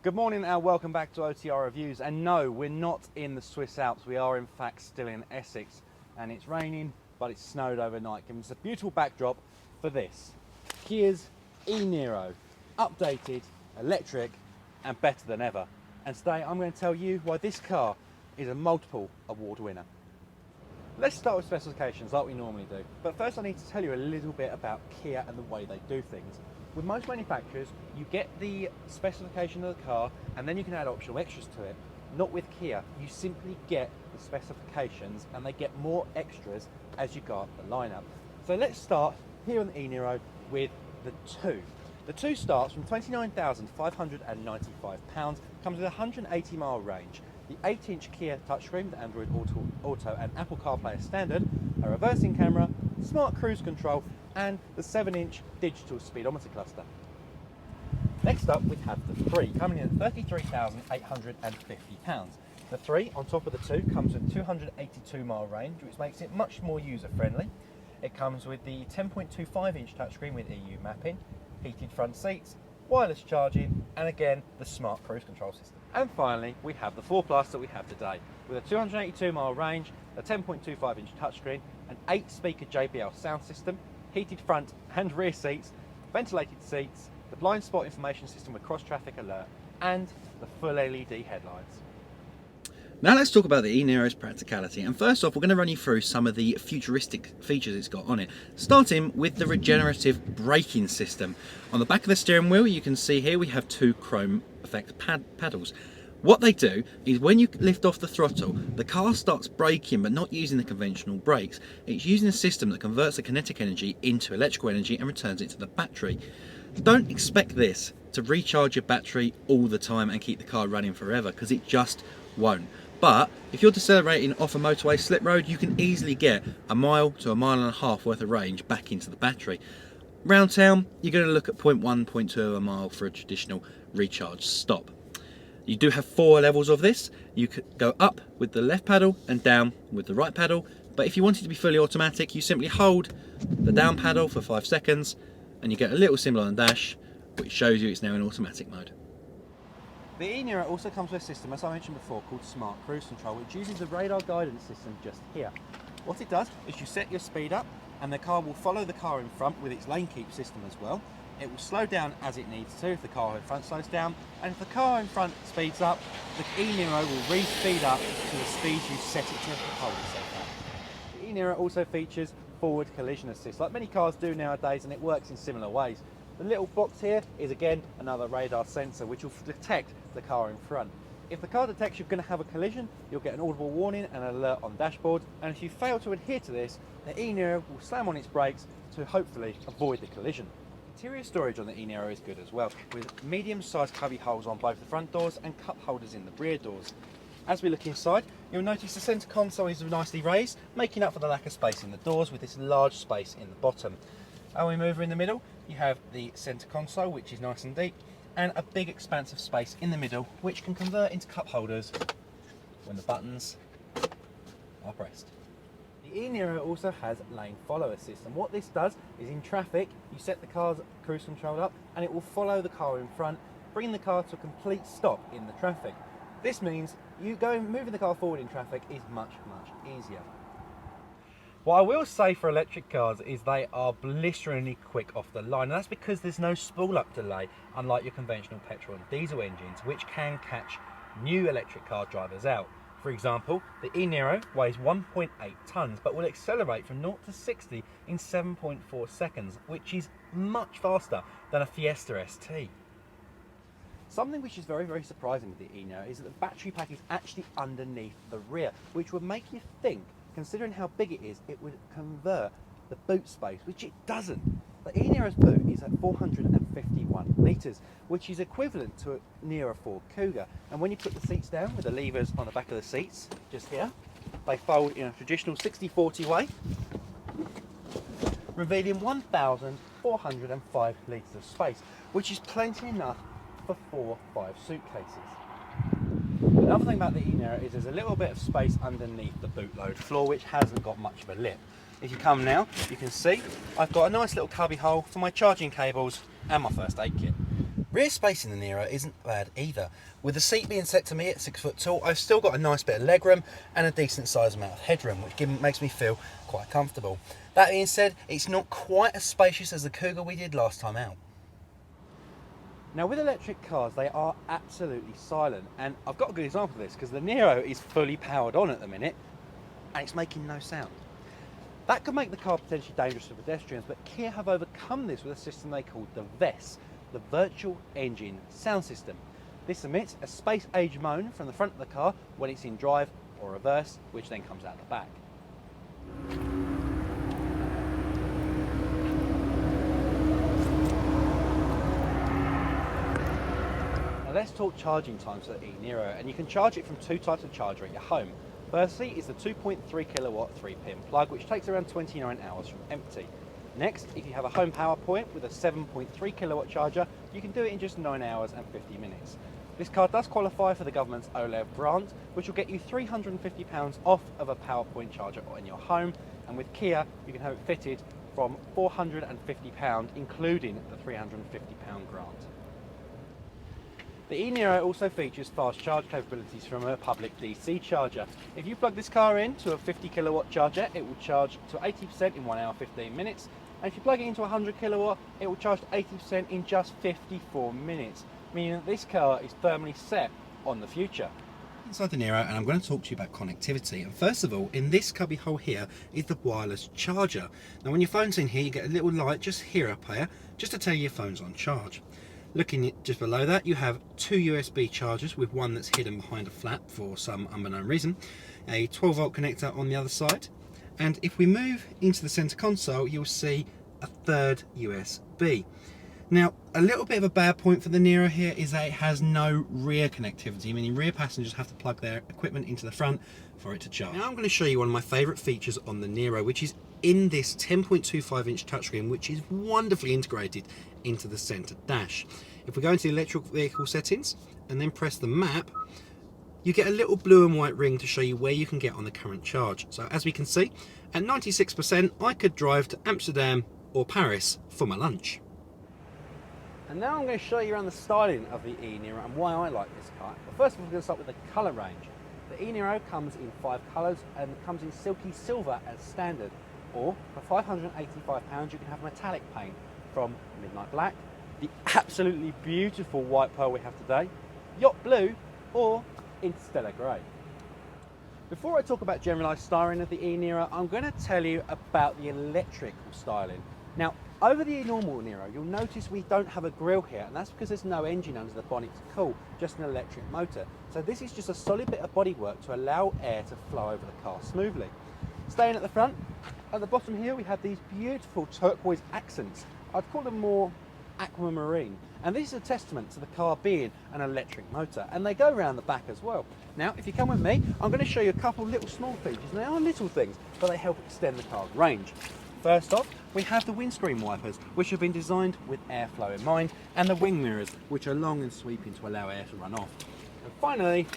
Good morning and welcome back to OTR Reviews. And no, we're not in the Swiss Alps. We are in fact still in Essex, and it's raining, but it's snowed overnight, giving us a beautiful backdrop for this. Kia's E-Niro, updated, electric, and better than ever. And today I'm going to tell you why this car is a multiple award winner. Let's start with specifications like we normally do. But first I need to tell you a little bit about Kia and the way they do things. With most manufacturers, you get the specification of the car and then you can add optional extras to it. Not with Kia, you simply get the specifications and they get more extras as you go up the lineup. So let's start here on the E-Niro with the 2. The 2 starts from £29,595, comes with a 180 mile range, the 8-inch Kia touchscreen with Android Auto and Apple CarPlay as standard, a reversing camera, smart cruise control, and the 7-inch digital speedometer cluster. Next up we have the 3, coming in at £33,850. The 3 on top of the 2 comes with 282 mile range, which makes it much more user friendly. It comes with the 10.25-inch touchscreen with EU mapping, heated front seats, wireless charging, and again the smart cruise control system. And finally we have the 4 Plus that we have today, with a 282 mile range, a 10.25-inch touchscreen, an 8-speaker JBL sound system, heated front and rear seats, ventilated seats, the blind spot information system with cross traffic alert, and the full LED headlights. Now let's talk about the E-Niro's practicality, and first off we're going to run you through some of the futuristic features it's got on it, starting with the regenerative braking system. On the back of the steering wheel you can see here we have 2 chrome effect paddles. What they do is when you lift off the throttle, the car starts braking but not using the conventional brakes. It's using a system that converts the kinetic energy into electrical energy and returns it to the battery. Don't expect this to recharge your battery all the time and keep the car running forever, because it just won't. But if you're decelerating off a motorway slip road, you can easily get a mile to a mile and a half worth of range back into the battery. Round town, you're going to look at 0.1, 0.2 of a mile for a traditional recharge stop. You do have 4 levels of this. You could go up with the left paddle and down with the right paddle. But if you want it to be fully automatic, you simply hold the down paddle for 5 seconds and you get a little symbol on the dash which shows you it's now in automatic mode. The E-Niro also comes with a system, as I mentioned before, called Smart Cruise Control, which uses the radar guidance system just here. What it does is you set your speed up and the car will follow the car in front with its lane keep system as well. It will slow down as it needs to if the car in front slows down, and if the car in front speeds up, the E-Niro will re-speed up to the speed you set it to hold itself at. The E-Niro also features forward collision assist, like many cars do nowadays, and it works in similar ways. The little box here is again another radar sensor which will detect the car in front. If the car detects you're going to have a collision, you'll get an audible warning and an alert on dashboard, and if you fail to adhere to this, the E-Niro will slam on its brakes to hopefully avoid the collision. Interior storage on the E-Niro is good as well, with medium-sized cubby holes on both the front doors and cup holders in the rear doors. As we look inside, you'll notice the centre console is nicely raised, making up for the lack of space in the doors with this large space in the bottom. And we move over in the middle, you have the centre console, which is nice and deep, and a big expanse of space in the middle, which can convert into cup holders when the buttons are pressed. The E-Niro also has lane follow assist, and what this does is in traffic you set the car's cruise control up and it will follow the car in front, bringing the car to a complete stop in the traffic. This means moving the car forward in traffic is much easier. What I will say for electric cars is they are blisteringly quick off the line, and that's because there's no spool up delay, unlike your conventional petrol and diesel engines, which can catch new electric car drivers out. For example, the E-Niro weighs 1.8 tonnes but will accelerate from 0 to 60 in 7.4 seconds, which is much faster than a Fiesta ST. Something which is very surprising with the E-Niro is that the battery pack is actually underneath the rear, which would make you think, considering how big it is, it would convert the boot space, which it doesn't. The E-Niro's boot is at 451 litres, which is equivalent to a near a Ford Cougar. And when you put the seats down with the levers on the back of the seats, just here, they fold in a traditional 60-40 way, revealing 1,405 litres of space, which is plenty enough for 4 or 5 suitcases. Another thing about the E-Niro is there's a little bit of space underneath the bootload floor, which hasn't got much of a lip. If you come now, you can see I've got a nice little cubby hole for my charging cables and my first aid kit. Rear space in the Niro isn't bad either. With the seat being set to me at 6 foot tall, I've still got a nice bit of legroom and a decent sized amount of headroom, which makes me feel quite comfortable. That being said, it's not quite as spacious as the Cougar we did last time out. Now with electric cars, they are absolutely silent, and I've got a good example of this because the Niro is fully powered on at the minute and it's making no sound. That could make the car potentially dangerous for pedestrians, but Kia have overcome this with a system they call the VES, the Virtual Engine Sound System. This emits a space-age moan from the front of the car when it's in drive or reverse, which then comes out the back. Now let's talk charging times for the E-Niro, and you can charge it from two types of charger at your home. Firstly is the 2.3 kilowatt 3-pin plug, which takes around 29 hours from empty. Next, if you have a home power point with a 7.3 kilowatt charger, you can do it in just 9 hours and 50 minutes. This car does qualify for the government's OLEV grant, which will get you £350 off of a PowerPoint charger in your home, and with Kia you can have it fitted from £450, including the £350 grant. The E-Niro also features fast charge capabilities from a public DC charger. If you plug this car in to a 50 kilowatt charger, it will charge to 80% in 1 hour 15 minutes. And if you plug it into 100 kilowatt, it will charge to 80% in just 54 minutes, meaning that this car is firmly set on the future. Inside the Niro, and I'm going to talk to you about connectivity. And first of all, in this cubby hole here is the wireless charger. Now when your phone's in here, you get a little light just here up here, just to tell you your phone's on charge. Looking just below that, you have two USB chargers with one that's hidden behind a flap for some unknown reason, a 12 volt connector on the other side, and if we move into the center console, you'll see a third USB. Now, a little bit of a bad point for the Niro here is that it has no rear connectivity, meaning rear passengers have to plug their equipment into the front for it to charge. Now I'm going to show you one of my favourite features on the Niro, which is in this 10.25 inch touchscreen, which is wonderfully integrated into the centre dash. If we go into the electric vehicle settings and then press the map, you get a little blue and white ring to show you where you can get on the current charge. So as we can see, at 96% I could drive to Amsterdam or Paris for my lunch. And now I'm going to show you around the styling of the E-Niro and why I like this car. But first of all, we're going to start with the colour range. The E-Niro comes in 5 colours and comes in silky silver as standard. Or for £585 you can have metallic paint from midnight black, the absolutely beautiful white pearl we have today, yacht blue, or interstellar grey. Before I talk about generalised styling of the E-Niro, I'm going to tell you about the electrical styling. Now, over the normal Niro, you'll notice we don't have a grille here, and that's because there's no engine under the bonnet to cool, just an electric motor. So this is just a solid bit of bodywork to allow air to flow over the car smoothly. Staying at the front, at the bottom here we have these beautiful turquoise accents. I'd call them more aquamarine, and this is a testament to the car being an electric motor, and they go around the back as well. Now if you come with me, I'm going to show you a couple little small features, and they are little things, but they help extend the car's range. First off, we have the windscreen wipers, which have been designed with airflow in mind, and the wing mirrors, which are long and sweeping to allow air to run off. And finally,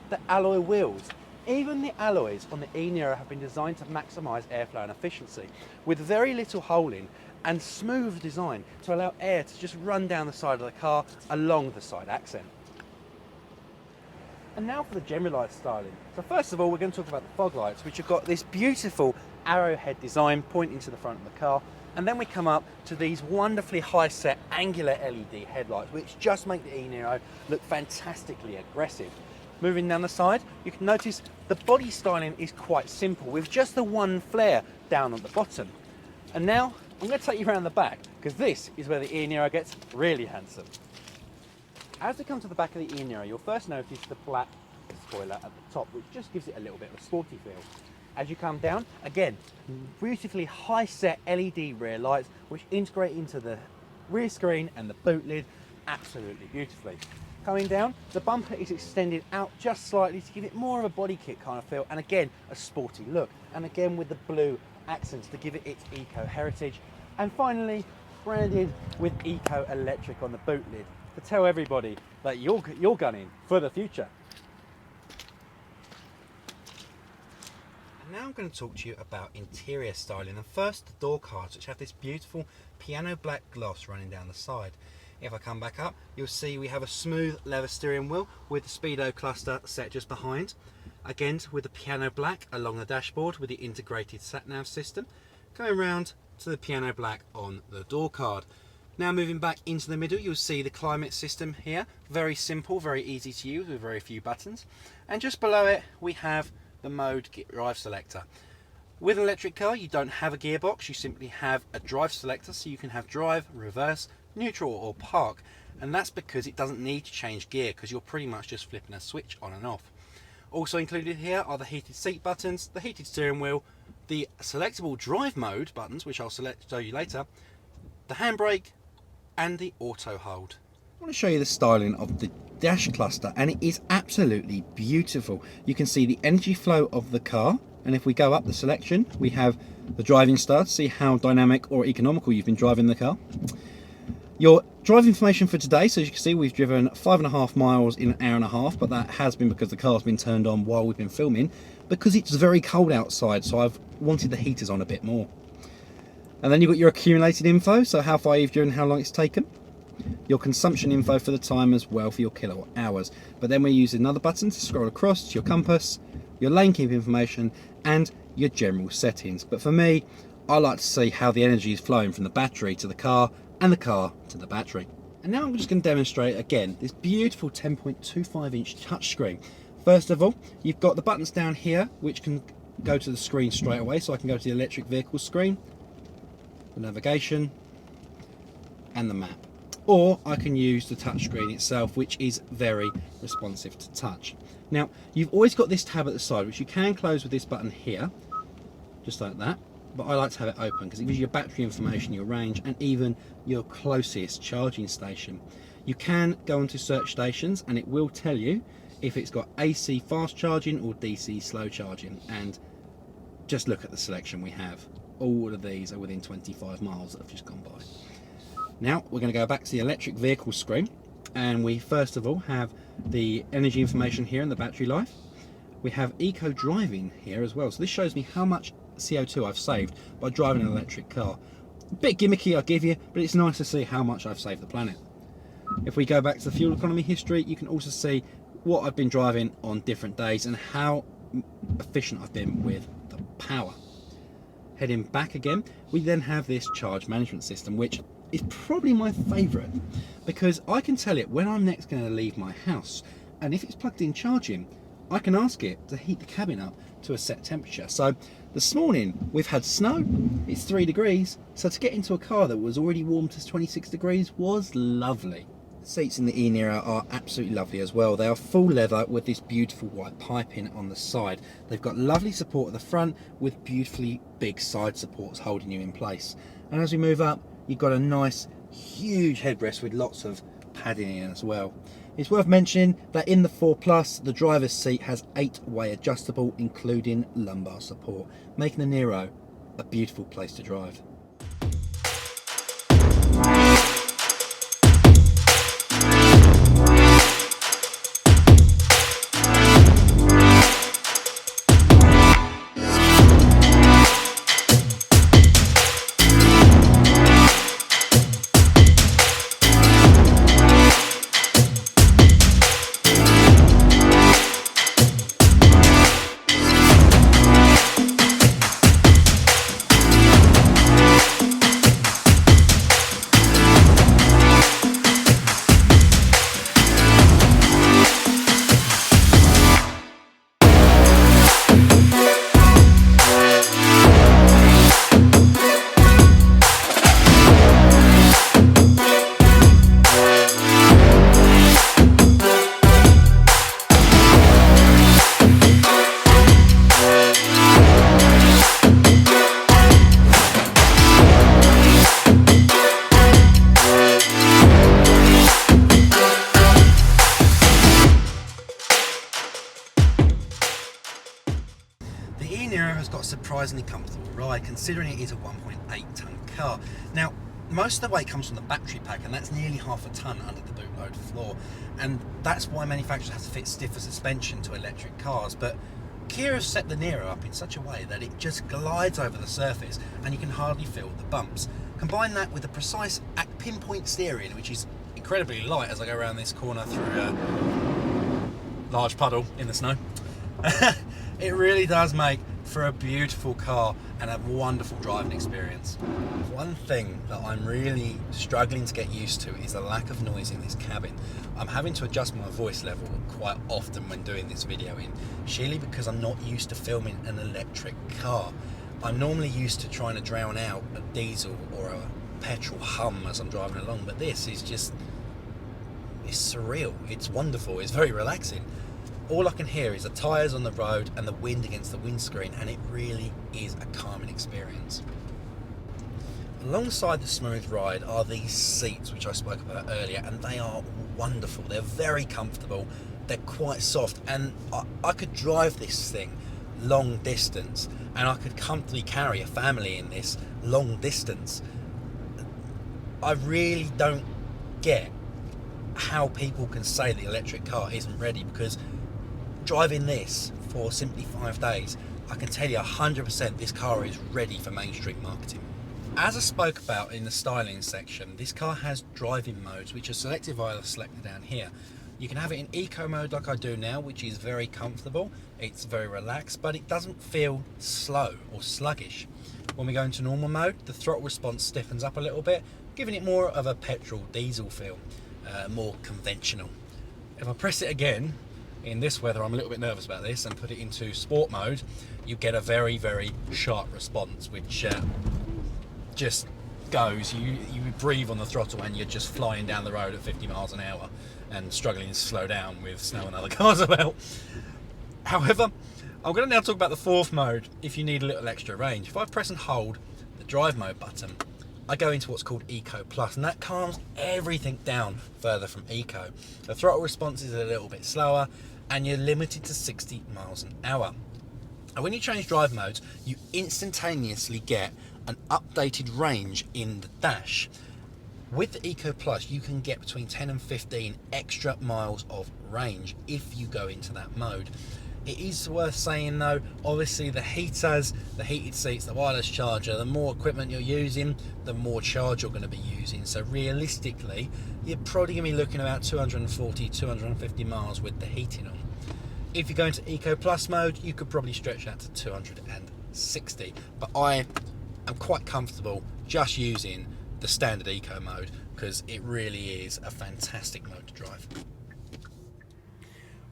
the alloy wheels. Even the alloys on the E-Niro have been designed to maximise airflow and efficiency, with very little holing and smooth design to allow air to just run down the side of the car along the side accent. And now for the generalised styling. So first of all, we're going to talk about the fog lights, which have got this beautiful arrowhead design pointing to the front of the car, and then we come up to these wonderfully high set angular LED headlights, which just make the E-Niro look fantastically aggressive. Moving down the side, you can notice the body styling is quite simple, with just the one flare down on the bottom. And now I'm going to take you around the back, because this is where the E-Niro gets really handsome. As we come to the back of the E-Niro, you'll first notice the black spoiler at the top, which just gives it a little bit of a sporty feel. As you come down, again, beautifully high set LED rear lights, which integrate into the rear screen and the boot lid absolutely beautifully. Coming down, the bumper is extended out just slightly to give it more of a body kit kind of feel, and again, a sporty look. And again with the blue accents to give it its eco heritage. And finally, branded with Eco Electric on the boot lid to tell everybody that you're gunning for the future. And now I'm going to talk to you about interior styling, and first the door cards, which have this beautiful piano black gloss running down the side. If I come back up, you'll see we have a smooth leather steering wheel with the speedo cluster set just behind. Again, with the piano black along the dashboard with the integrated sat-nav system. Going round to the piano black on the door card. Now moving back into the middle, you'll see the climate system here. Very simple, very easy to use with very few buttons. And just below it, we have the mode drive selector. With an electric car, you don't have a gearbox, you simply have a drive selector, so you can have drive, reverse, neutral or park. And that's because it doesn't need to change gear, because you're pretty much just flipping a switch on and off. Also included here are the heated seat buttons, the heated steering wheel, the selectable drive mode buttons, which I'll show you later, the handbrake, and the auto hold. I want to show you the styling of the dash cluster, and it is absolutely beautiful. You can see the energy flow of the car, and if we go up the selection, we have the driving style to see how dynamic or economical you've been driving the car. Your drive information for today, so as you can see, we've driven 5.5 miles in an hour and a half, but that has been because the car's been turned on while we've been filming, because it's very cold outside, so I've wanted the heaters on a bit more. And then you've got your accumulated info, so how far you've driven, how long it's taken. Your consumption info for the time as well for your kilowatt hours. But then we use another button to scroll across to your compass, your lane keep information, and your general settings. But for me, I like to see how the energy is flowing from the battery to the car, and the car to the battery. And now I'm just going to demonstrate again this beautiful 10.25 inch touchscreen. First of all, you've got the buttons down here which can go to the screen straight away, so I can go to the electric vehicle screen, the navigation, and the map. Or I can use the touchscreen itself, which is very responsive to touch. Now, you've always got this tab at the side, which you can close with this button here, just like that. But I like to have it open because it gives you your battery information, your range, and even your closest charging station. You can go onto search stations and it will tell you if it's got AC fast charging or DC slow charging. And just look at the selection we have. All of these are within 25 miles that have just gone by. Now we're going to go back to the electric vehicle screen, and we first of all have the energy information here and the battery life. We have eco driving here as well, so this shows me how much CO2 I've saved by driving an electric car. A bit gimmicky, I'll give you, but it's nice to see how much I've saved the planet. If we go back to the fuel economy history, you can also see what I've been driving on different days and how efficient I've been with the power. Heading back again, we then have this charge management system, which is probably my favourite because I can tell it when I'm next going to leave my house, and if it's plugged in charging, I can ask it to heat the cabin up to a set temperature. So this morning we've had snow, it's 3 degrees, so to get into a car that was already warm to 26 degrees was lovely. The seats in the E-Niro are absolutely lovely as well. They are full leather with this beautiful white piping on the side. They've got lovely support at the front with beautifully big side supports holding you in place. And as we move up, you've got a nice huge headrest with lots of padding in as well. It's worth mentioning that in the 4 Plus, the driver's seat has 8-way adjustable, including lumbar support, making the Niro a beautiful place to drive. The E-Niro has got a surprisingly comfortable ride considering it is a 1.8 tonne car. Now, most of the weight comes from the battery pack, and that's nearly half a tonne under the bootload floor, and that's why manufacturers have to fit stiffer suspension to electric cars. But Kia has set the Niro up in such a way that it just glides over the surface and you can hardly feel the bumps. Combine that with the precise pinpoint steering, which is incredibly light as I go around this corner through a large puddle in the snow. It really does make for a beautiful car and a wonderful driving experience. One thing that I'm really struggling to get used to is the lack of noise in this cabin. I'm having to adjust my voice level quite often when doing this video in, sheerly because I'm not used to filming an electric car. I'm normally used to trying to drown out a diesel or a petrol hum as I'm driving along, but this is just, it's surreal, it's wonderful, it's very relaxing. All I can hear is the tyres on the road and the wind against the windscreen, and it really is a calming experience. Alongside the smooth ride are these seats which I spoke about earlier, and they are wonderful. They're very comfortable, they're quite soft, and I could drive this thing long distance, and I could comfortably carry a family in this long distance. I really don't get how people can say the electric car isn't ready, because driving this for simply 5 days, I can tell you 100% this car is ready for mainstream marketing. As I spoke about in the styling section, this car has driving modes which are selected via the selector down here. You can have it in eco mode like I do now, which is very comfortable, it's very relaxed, but it doesn't feel slow or sluggish. When we go into normal mode, the throttle response stiffens up a little bit, giving it more of a petrol diesel feel, more conventional. If I press it again, in this weather I'm a little bit nervous about this, and put it into sport mode, you get a very, very sharp response, which just goes, you breathe on the throttle and you're just flying down the road at 50 miles an hour and struggling to slow down with snow and other cars about. However, I'm going to now talk about the fourth mode if you need a little extra range. If I press and hold the drive mode button, I go into what's called Eco Plus, and that calms everything down further from Eco. The throttle response is a little bit slower, and you're limited to 60 miles an hour. And when you change drive modes, you instantaneously get an updated range in the dash. With the Eco Plus, you can get between 10 and 15 extra miles of range if you go into that mode. It is worth saying though, obviously the heaters, the heated seats, the wireless charger, the more equipment you're using, the more charge you're going to be using. So realistically, you're probably going to be looking about 240, 250 miles with the heating on. If you go into Eco Plus mode, you could probably stretch that to 260. But I am quite comfortable just using the standard Eco mode, because it really is a fantastic mode to drive.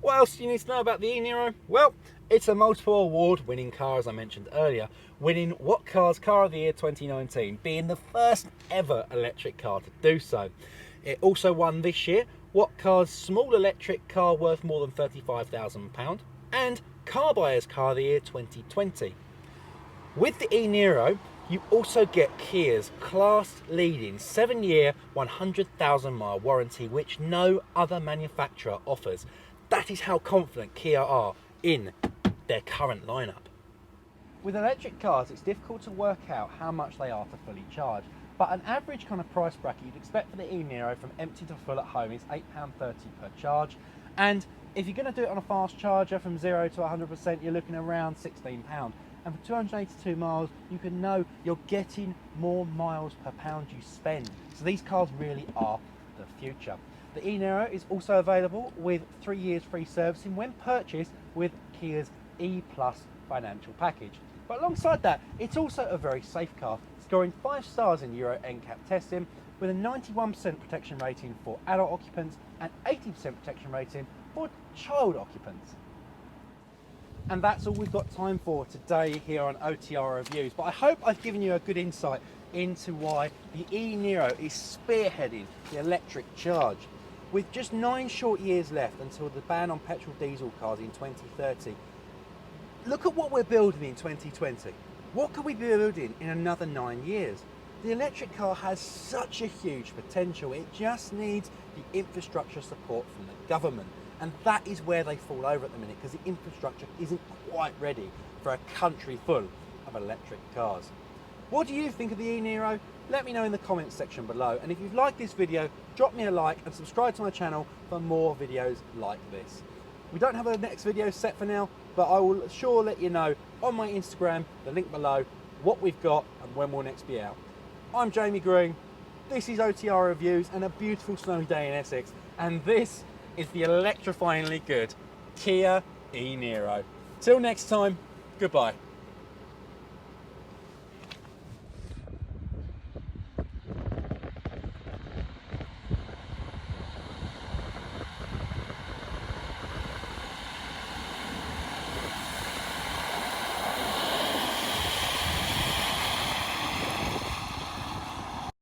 What else do you need to know about the E-Niro? Well, it's a multiple award-winning car, as I mentioned earlier, winning What Car's Car of the Year 2019, being the first ever electric car to do so. It also won this year What Car's Small Electric Car Worth More Than £35,000 and Car Buyer's Car of the Year 2020. With the E-Niro, you also get Kia's class-leading 7-year, 100,000 mile warranty, which no other manufacturer offers. That is how confident Kia are in their current lineup. With electric cars, it's difficult to work out how much they are to fully charge, but an average kind of price bracket you'd expect for the E-Niro from empty to full at home is £8.30 per charge, and if you're going to do it on a fast charger from 0 to 100%, you're looking around £16. And for 282 miles, you can know you're getting more miles per pound you spend. So these cars really are the future. The E-Niro is also available with 3 years free servicing when purchased with Kia's E+ financial package. But alongside that, it's also a very safe car, scoring 5 stars in Euro NCAP testing with a 91% protection rating for adult occupants and 80% protection rating for child occupants. And that's all we've got time for today here on OTR Reviews. But I hope I've given you a good insight into why the E-Niro is spearheading the electric charge. With just 9 short years left until the ban on petrol diesel cars in 2030, look at what we're building in 2020. What could we be building in another 9 years? The electric car has such a huge potential. It just needs the infrastructure support from the government. And that is where they fall over at the minute, because the infrastructure isn't quite ready for a country full of electric cars. What do you think of the E-Niro? Let me know in the comments section below. And if you've liked this video, drop me a like and subscribe to my channel for more videos like this. We don't have a next video set for now, but I will sure let you know on my Instagram, the link below, what we've got and when we'll next be out. I'm Jamie Green. This is OTR Reviews and a beautiful snowy day in Essex. And this is the electrifyingly good Kia E-Niro. Till next time, goodbye.